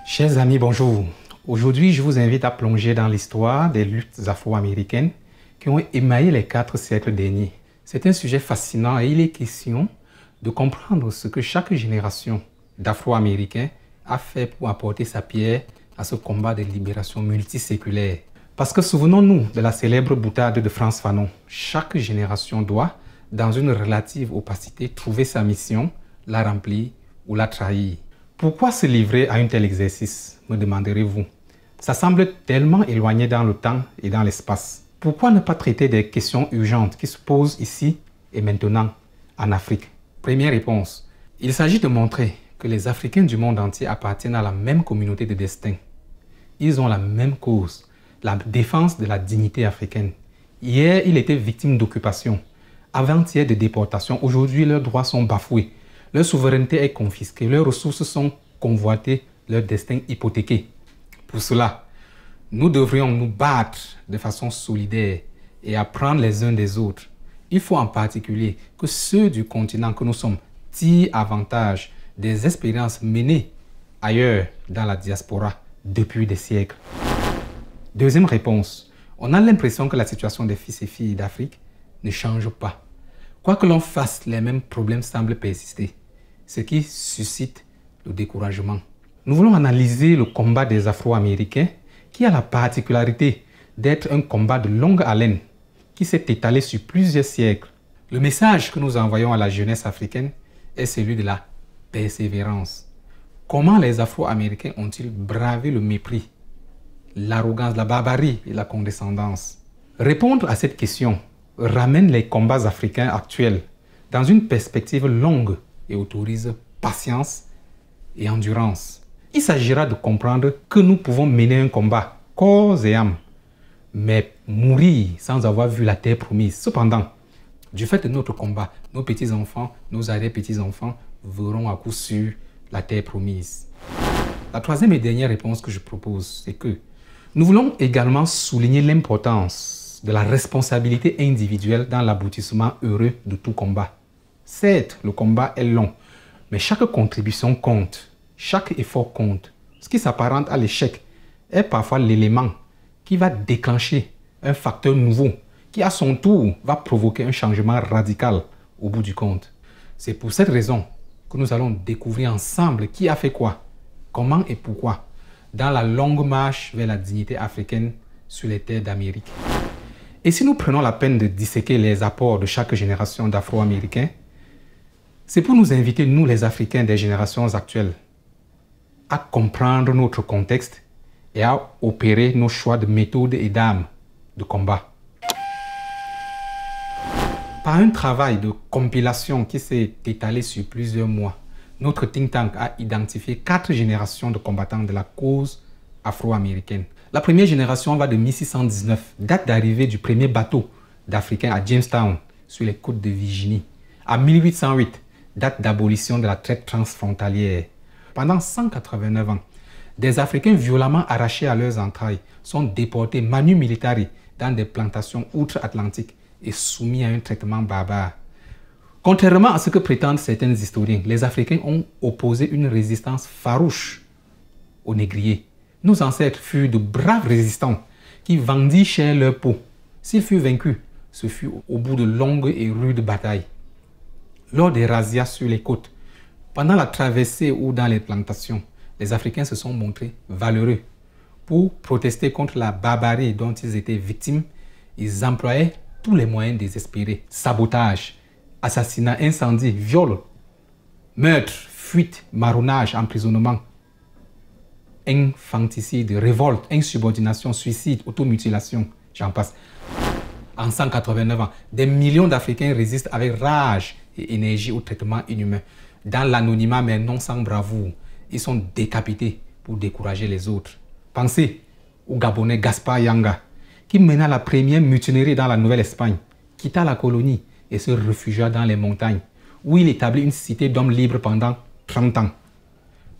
Chers amis, bonjour. Aujourd'hui, je vous invite à plonger dans l'histoire des luttes afro-américaines qui ont émaillé les 4 siècles derniers. C'est un sujet fascinant et il est question de comprendre ce que chaque génération d'Afro-Américains a fait pour apporter sa pierre à ce combat de libération multiséculaire. Parce que souvenons-nous de la célèbre boutade de Frantz Fanon. Chaque génération doit, dans une relative opacité, trouver sa mission, la remplir ou la trahir. Pourquoi se livrer à un tel exercice, me demanderez-vous? Ça semble tellement éloigné dans le temps et dans l'espace. Pourquoi ne pas traiter des questions urgentes qui se posent ici et maintenant en Afrique? Première réponse, il s'agit de montrer que les Africains du monde entier appartiennent à la même communauté de destin. Ils ont la même cause, la défense de la dignité africaine. Hier, ils étaient victimes d'occupation. Avant-hier de déportation, aujourd'hui leurs droits sont bafoués. Leur souveraineté est confisquée, leurs ressources sont convoitées, leur destin hypothéqué. Pour cela, nous devrions nous battre de façon solidaire et apprendre les uns des autres. Il faut en particulier que ceux du continent que nous sommes tirent avantage des expériences menées ailleurs dans la diaspora depuis des siècles. Deuxième réponse, on a l'impression que la situation des fils et filles d'Afrique ne change pas. Quoi que l'on fasse, les mêmes problèmes semblent persister, ce qui suscite le découragement. Nous voulons analyser le combat des Afro-Américains qui a la particularité d'être un combat de longue haleine qui s'est étalé sur plusieurs siècles. Le message que nous envoyons à la jeunesse africaine est celui de la persévérance. Comment les Afro-Américains ont-ils bravé le mépris, l'arrogance, la barbarie et la condescendance? Répondre à cette question ramène les combats africains actuels dans une perspective longue et autorise patience et endurance. Il s'agira de comprendre que nous pouvons mener un combat corps et âme, mais mourir sans avoir vu la terre promise. Cependant, du fait de notre combat, nos petits-enfants, nos arrière-petits-enfants verront à coup sûr la terre promise. La troisième et dernière réponse que je propose, c'est que nous voulons également souligner l'importance de la responsabilité individuelle dans l'aboutissement heureux de tout combat. Certes, le combat est long, mais chaque contribution compte, chaque effort compte. Ce qui s'apparente à l'échec est parfois l'élément qui va déclencher un facteur nouveau, qui à son tour va provoquer un changement radical au bout du compte. C'est pour cette raison que nous allons découvrir ensemble qui a fait quoi, comment et pourquoi, dans la longue marche vers la dignité africaine sur les terres d'Amérique. Et si nous prenons la peine de disséquer les apports de chaque génération d'Afro-Américains, c'est pour nous inviter, nous les Africains des générations actuelles, à comprendre notre contexte et à opérer nos choix de méthode et d'armes de combat. Par un travail de compilation qui s'est étalé sur plusieurs mois, notre think tank a identifié 4 générations de combattants de la cause afro-américaine. La première génération va de 1619, date d'arrivée du premier bateau d'Africains à Jamestown, sur les côtes de Virginie, à 1808, date d'abolition de la traite transfrontalière. Pendant 189 ans, des Africains violemment arrachés à leurs entrailles sont déportés manu militari dans des plantations outre-Atlantique et soumis à un traitement barbare. Contrairement à ce que prétendent certains historiens, les Africains ont opposé une résistance farouche aux négriers. Nos ancêtres furent de braves résistants qui vendirent cher leur peau. S'ils furent vaincus, ce fut au bout de longues et rudes batailles. Lors des razzias sur les côtes, pendant la traversée ou dans les plantations, les Africains se sont montrés valeureux. Pour protester contre la barbarie dont ils étaient victimes, ils employaient tous les moyens désespérés. Sabotage, assassinat, incendie, viol, meurtre, fuite, marronnage, emprisonnement, infanticide, révolte, insubordination, suicide, automutilation, j'en passe. En 189 ans, des millions d'Africains résistent avec rage et énergie au traitement inhumain. Dans l'anonymat, mais non sans bravoure, ils sont décapités pour décourager les autres. Pensez au Gabonais Gaspard Yanga, qui mena la première mutinerie dans la Nouvelle-Espagne, quitta la colonie et se réfugia dans les montagnes, où il établit une cité d'hommes libres pendant 30 ans.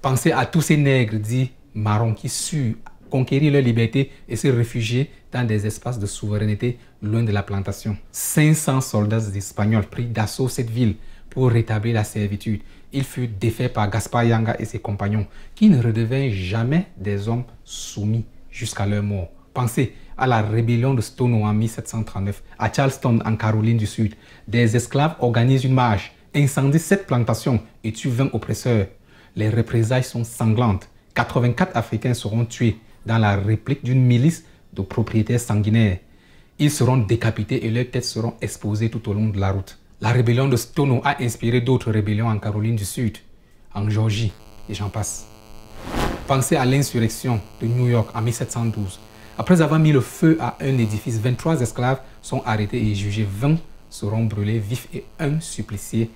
Pensez à tous ces nègres dits marrons qui surent conquérir leur liberté et se réfugier dans des espaces de souveraineté loin de la plantation. 500 soldats espagnols prirent d'assaut cette ville pour rétablir la servitude. il fut défait par Gaspard Yanga et ses compagnons, qui ne redevinrent jamais des hommes soumis jusqu'à leur mort. Pensez à la rébellion de Stono en 1739, à Charleston en Caroline du Sud. Des esclaves organisent une marche, incendient 7 plantations et tuent 20 oppresseurs. Les représailles sont sanglantes. 84 Africains seront tués dans la réplique d'une milice de propriétaires sanguinaires. Ils seront décapités et leurs têtes seront exposées tout au long de la route. La rébellion de Stono a inspiré d'autres rébellions en Caroline du Sud, en Géorgie, et j'en passe. Pensez à l'insurrection de New York en 1712. Après avoir mis le feu à un édifice, 23 esclaves sont arrêtés et jugés. 20 seront brûlés vifs et un supplicié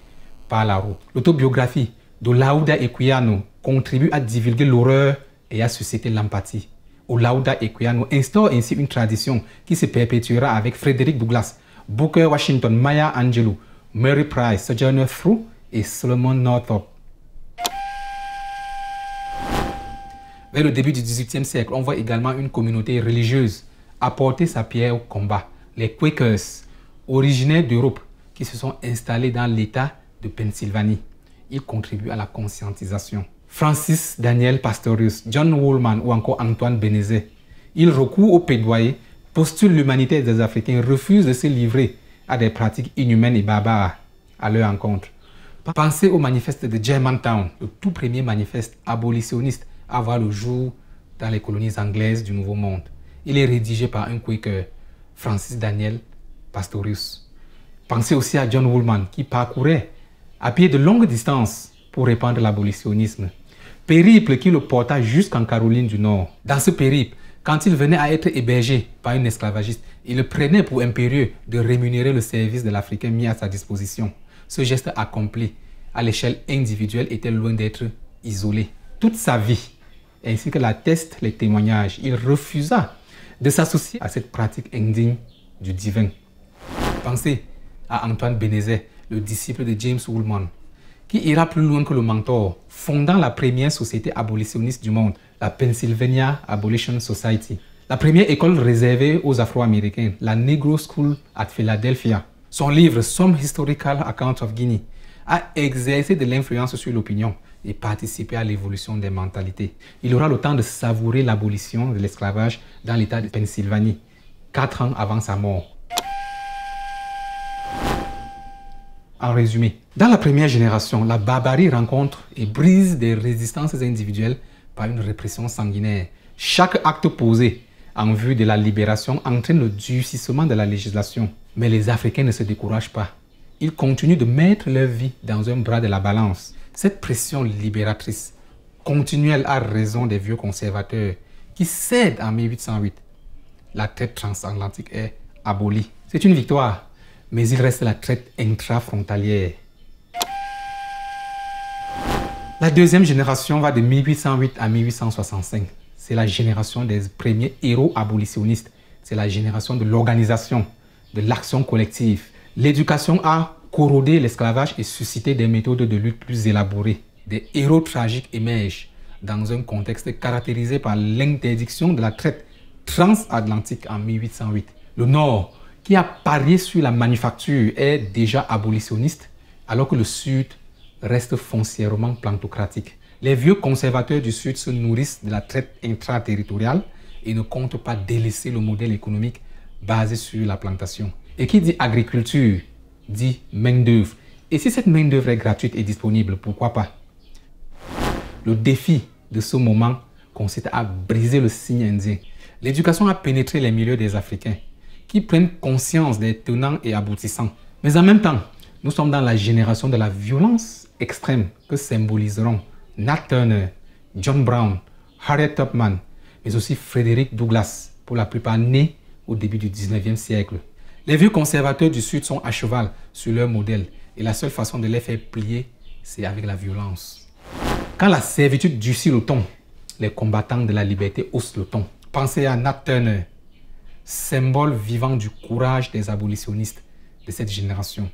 par la roue. L'autobiographie de Olaudah Equiano contribue à divulguer l'horreur et à susciter l'empathie. Olaudah Equiano instaure ainsi une tradition qui se perpétuera avec Frederick Douglass, Booker Washington, Maya Angelou, Mary Price, Sojourner Truth et Solomon Northup. Vers le début du XVIIIe siècle, on voit également une communauté religieuse apporter sa pierre au combat. Les Quakers, originaires d'Europe, qui se sont installés dans l'État de Pennsylvanie. Ils contribuent à la conscientisation. Francis Daniel Pastorius, John Woolman ou encore Antoine Benezet. Ils recourent au plaidoyer, postulent l'humanité des Africains, refusent de se livrer à des pratiques inhumaines et barbares à leur encontre. Pensez au manifeste de Germantown, le tout premier manifeste abolitionniste à voir le jour dans les colonies anglaises du Nouveau Monde. Il est rédigé par un Quaker, Francis Daniel Pastorius. Pensez aussi à John Woolman qui parcourait à pied de longues distances pour répandre l'abolitionnisme. Périple qui le porta jusqu'en Caroline du Nord. Dans ce périple, quand il venait à être hébergé par un esclavagiste, il le prenait pour impérieux de rémunérer le service de l'Africain mis à sa disposition. Ce geste accompli à l'échelle individuelle était loin d'être isolé. Toute sa vie, ainsi que l'attestent les témoignages, il refusa de s'associer à cette pratique indigne du divin. Pensez à Antoine Benezet, le disciple de James Woolman, qui ira plus loin que le mentor, fondant la première société abolitionniste du monde, la Pennsylvania Abolition Society. La première école réservée aux Afro-Américains, la Negro School at Philadelphia. Son livre Some Historical Account of Guinea a exercé de l'influence sur l'opinion et participé à l'évolution des mentalités. Il aura le temps de savourer l'abolition de l'esclavage dans l'État de Pennsylvanie, 4 ans avant sa mort. En résumé, dans la première génération, la barbarie rencontre et brise des résistances individuelles par une répression sanguinaire. Chaque acte posé en vue de la libération entraîne le durcissement de la législation. Mais les Africains ne se découragent pas. Ils continuent de mettre leur vie dans un bras de la balance. Cette pression libératrice, continuelle à raison des vieux conservateurs, qui cèdent en 1808, la traite transatlantique est abolie. C'est une victoire, mais il reste la traite intrafrontalière. La deuxième génération va de 1808 à 1865. C'est la génération des premiers héros abolitionnistes. C'est la génération de l'organisation, de l'action collective. L'éducation a corrodé l'esclavage et suscité des méthodes de lutte plus élaborées. Des héros tragiques émergent dans un contexte caractérisé par l'interdiction de la traite transatlantique en 1808. Le Nord, qui a parié sur la manufacture, est déjà abolitionniste, alors que le Sud reste foncièrement plantocratique. Les vieux conservateurs du Sud se nourrissent de la traite intraterritoriale et ne comptent pas délaisser le modèle économique basé sur la plantation. Et qui dit agriculture, dit main-d'œuvre. Et si cette main-d'œuvre est gratuite et disponible, pourquoi pas? Le défi de ce moment consiste à briser le signe indien. L'éducation a pénétré les milieux des Africains qui prennent conscience des tenants et aboutissants. Mais en même temps, nous sommes dans la génération de la violence extrême que symboliseront Nat Turner, John Brown, Harriet Tubman, mais aussi Frederick Douglass, pour la plupart nés au début du 19e siècle. Les vieux conservateurs du Sud sont à cheval sur leur modèle et la seule façon de les faire plier, c'est avec la violence. Quand la servitude durcit le ton, les combattants de la liberté haussent le ton. Pensez à Nat Turner, symbole vivant du courage des abolitionnistes de cette génération.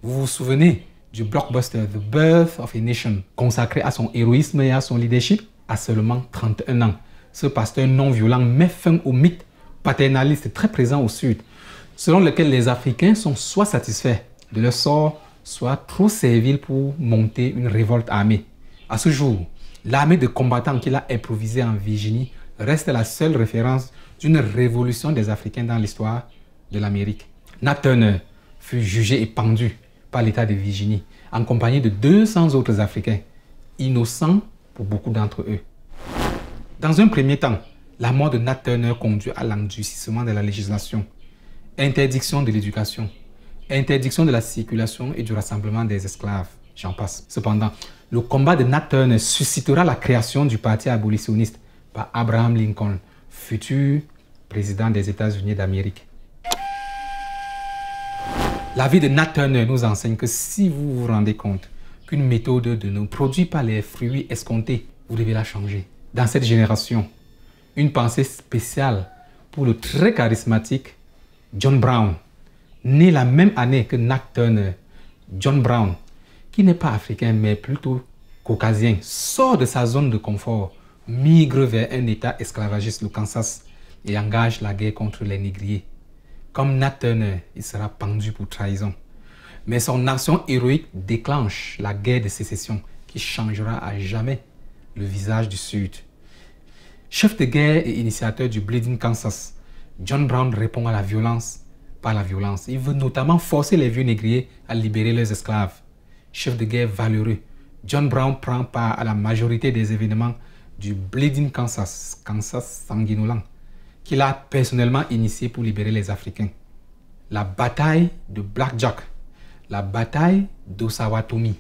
Vous vous souvenez du blockbuster The Birth of a Nation, consacré à son héroïsme et à son leadership? À seulement 31 ans, ce pasteur non-violent met fin au mythe paternaliste très présent au Sud, selon lequel les Africains sont soit satisfaits de leur sort, soit trop servile pour monter une révolte armée. À ce jour, l'armée de combattants qu'il a improvisée en Virginie reste la seule référence d'une révolution des Africains dans l'histoire de l'Amérique. Nat Turner fut jugé et pendu par l'État de Virginie en compagnie de 200 autres Africains, innocents pour beaucoup d'entre eux. Dans un premier temps, la mort de Nat Turner conduit à l'endurcissement de la législation, interdiction de l'éducation, interdiction de la circulation et du rassemblement des esclaves, j'en passe. Cependant, le combat de Nat Turner suscitera la création du parti abolitionniste par Abraham Lincoln, futur président des États-Unis d'Amérique. La vie de Nat Turner nous enseigne que si vous vous rendez compte qu'une méthode ne produit pas les fruits escomptés, vous devez la changer. Dans cette génération, une pensée spéciale pour le très charismatique John Brown, né la même année que Nat Turner. John Brown, qui n'est pas africain mais plutôt caucasien, sort de sa zone de confort, migre vers un état esclavagiste, le Kansas, et engage la guerre contre les négriers. Comme Nat Turner, il sera pendu pour trahison. Mais son action héroïque déclenche la guerre de sécession qui changera à jamais le visage du Sud. Chef de guerre et initiateur du Bleeding Kansas, John Brown répond à la violence par la violence. Il veut notamment forcer les vieux négriers à libérer leurs esclaves. Chef de guerre valeureux, John Brown prend part à la majorité des événements du Bleeding Kansas, Kansas sanguinolent, qu'il a personnellement initié pour libérer les Africains. La bataille de Black Jack, la bataille d'Osawatomie,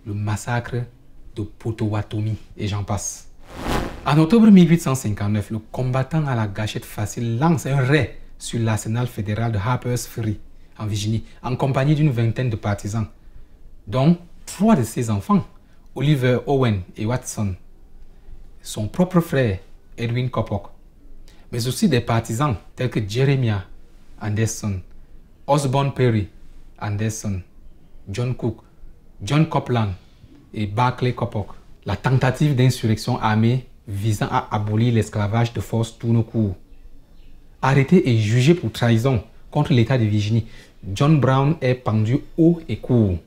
le massacre de Potawatomi, et j'en passe. En octobre 1859, le combattant à la gâchette facile lance un raid sur l'arsenal fédéral de Harper's Ferry, en Virginie, en compagnie d'une vingtaine de partisans, dont 3 de ses enfants, Oliver, Owen et Watson, son propre frère, Edwin Coppock, mais aussi des partisans tels que Jeremiah Anderson, Osborne Perry Anderson, John Cook, John Copeland et Barclay Coppock. La tentative d'insurrection armée visant à abolir l'esclavage de force tourne court. Arrêté et jugé pour trahison contre l'État de Virginie, John Brown est pendu haut et court.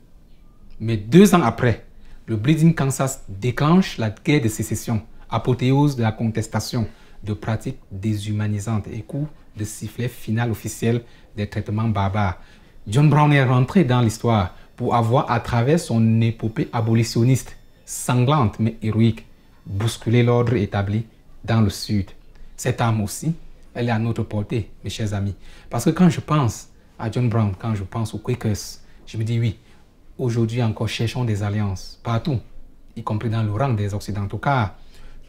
Mais 2 ans après, le Bleeding Kansas déclenche la guerre de sécession, apothéose de la contestation de pratiques déshumanisantes et coup de sifflet final officiel des traitements barbares. John Brown est rentré dans l'histoire pour avoir, à travers son épopée abolitionniste, sanglante mais héroïque, bousculé l'ordre établi dans le Sud. Cette arme aussi, elle est à notre portée, mes chers amis. Parce que quand je pense à John Brown, quand je pense aux Quakers, je me dis oui, aujourd'hui encore, cherchons des alliances partout, y compris dans le rang des Occidentaux, car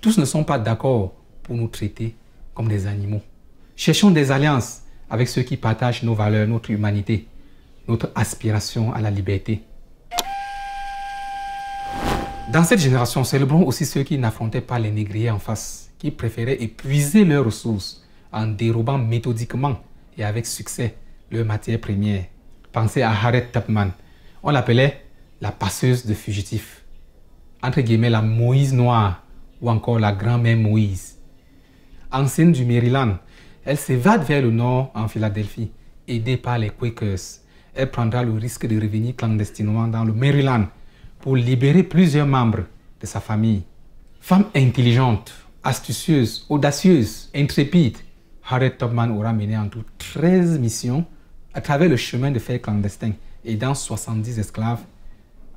tous ne sont pas d'accord pour nous traiter comme des animaux. Cherchons des alliances avec ceux qui partagent nos valeurs, notre humanité, notre aspiration à la liberté. Dans cette génération, célébrons aussi ceux qui n'affrontaient pas les négriers en face, qui préféraient épuiser leurs ressources en dérobant méthodiquement et avec succès leurs matières premières. Pensez à Harriet Tubman. On l'appelait la passeuse de fugitifs. Entre guillemets, la Moïse noire ou encore la grand-mère Moïse. Ancienne du Maryland, elle s'évade vers le nord en Philadelphie, aidée par les Quakers. Elle prendra le risque de revenir clandestinement dans le Maryland pour libérer plusieurs membres de sa famille. Femme intelligente, astucieuse, audacieuse, intrépide, Harriet Tubman aura mené en tout 13 missions à travers le chemin de fer clandestin, aidant 70 esclaves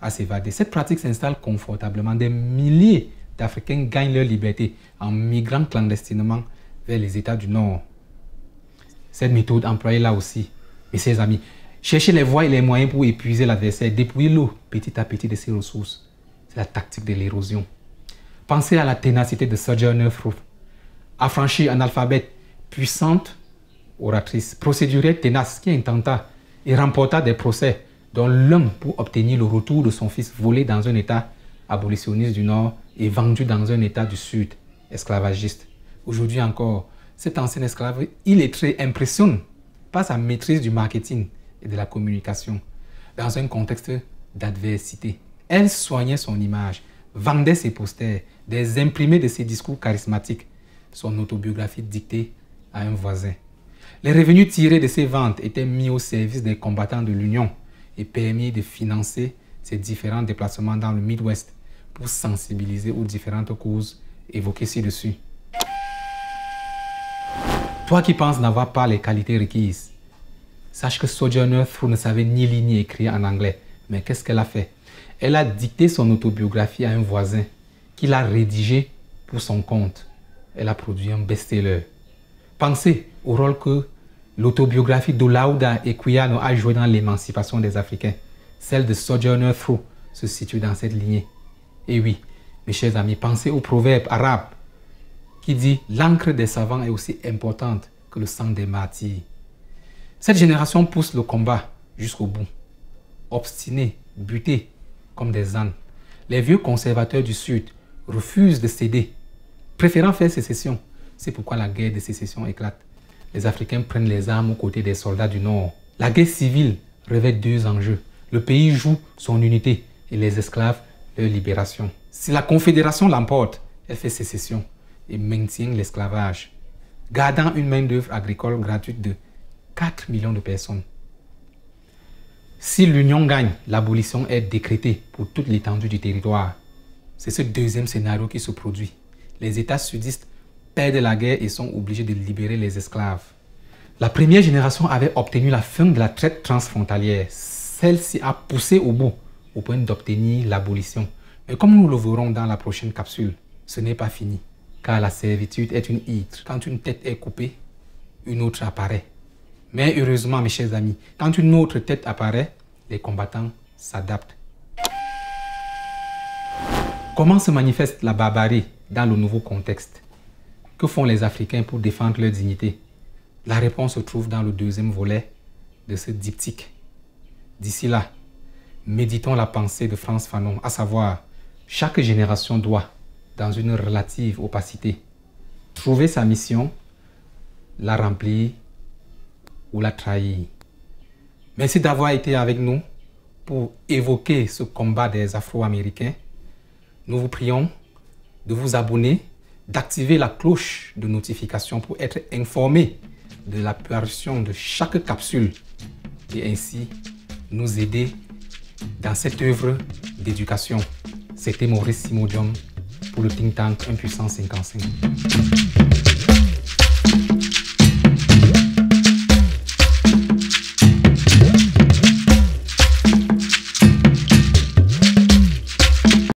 à s'évader. Cette pratique s'installe confortablement. Des milliers d'Africains gagnent leur liberté en migrant clandestinement vers les États du Nord. Cette méthode employée là aussi, mes chers amis, cherchez les voies et les moyens pour épuiser l'adversaire, dépouiller-le petit à petit de ses ressources. C'est la tactique de l'érosion. Pensez à la ténacité de Sojourner Truth. Affranchie, analphabète, puissante, oratrice, procédurière ténace qui intenta et remporta des procès, dont l'un pour obtenir le retour de son fils volé dans un état abolitionniste du Nord et vendu dans un état du Sud, esclavagiste. Aujourd'hui encore, cet ancien esclave illettré impressionne par sa maîtrise du marketing et de la communication dans un contexte d'adversité. Elle soignait son image, vendait ses posters, des imprimés de ses discours charismatiques, son autobiographie dictée à un voisin. Les revenus tirés de ces ventes étaient mis au service des combattants de l'Union et permis de financer ces différents déplacements dans le Midwest pour sensibiliser aux différentes causes évoquées ci-dessus. Toi qui penses n'avoir pas les qualités requises, sache que Sojourner Truth ne savait ni lire ni écrire en anglais. Mais qu'est-ce qu'elle a fait? Elle a dicté son autobiographie à un voisin qui l'a rédigée pour son compte. Elle a produit un best-seller. Pensez au rôle que l'autobiographie d'Olaudah Equiano a joué dans l'émancipation des Africains. Celle de Sojourner Truth se situe dans cette lignée. Et oui, mes chers amis, pensez au proverbe arabe qui dit « L'encre des savants est aussi importante que le sang des martyrs ». Cette génération pousse le combat jusqu'au bout. Obstinés, butés comme des ânes, les vieux conservateurs du Sud refusent de céder, préférant faire sécession. C'est pourquoi la guerre de sécession éclate. Les Africains prennent les armes aux côtés des soldats du Nord. La guerre civile revêt deux enjeux. Le pays joue son unité et les esclaves leur libération. Si la Confédération l'emporte, elle fait sécession et maintient l'esclavage, gardant une main-d'œuvre agricole gratuite de 4 millions de personnes. Si l'Union gagne, l'abolition est décrétée pour toute l'étendue du territoire. C'est ce deuxième scénario qui se produit. Les États sudistes perdent la guerre et sont obligés de libérer les esclaves. La première génération avait obtenu la fin de la traite transfrontalière. Celle-ci a poussé au bout, au point d'obtenir l'abolition. Mais comme nous le verrons dans la prochaine capsule, ce n'est pas fini. Car la servitude est une hydre. Quand une tête est coupée, une autre apparaît. Mais heureusement, mes chers amis, quand une autre tête apparaît, les combattants s'adaptent. Comment se manifeste la barbarie dans le nouveau contexte? Que font les Africains pour défendre leur dignité? La réponse se trouve dans le deuxième volet de ce diptyque. D'ici là, méditons la pensée de Frantz Fanon, à savoir, chaque génération doit, dans une relative opacité, trouver sa mission, la remplir ou la trahir. Merci d'avoir été avec nous pour évoquer ce combat des Afro-Américains. Nous vous prions de vous abonner, d'activer la cloche de notification pour être informé de la parution de chaque capsule et ainsi nous aider dans cette œuvre d'éducation. C'était Maurice Simodium pour le think tank 1 puissance 55.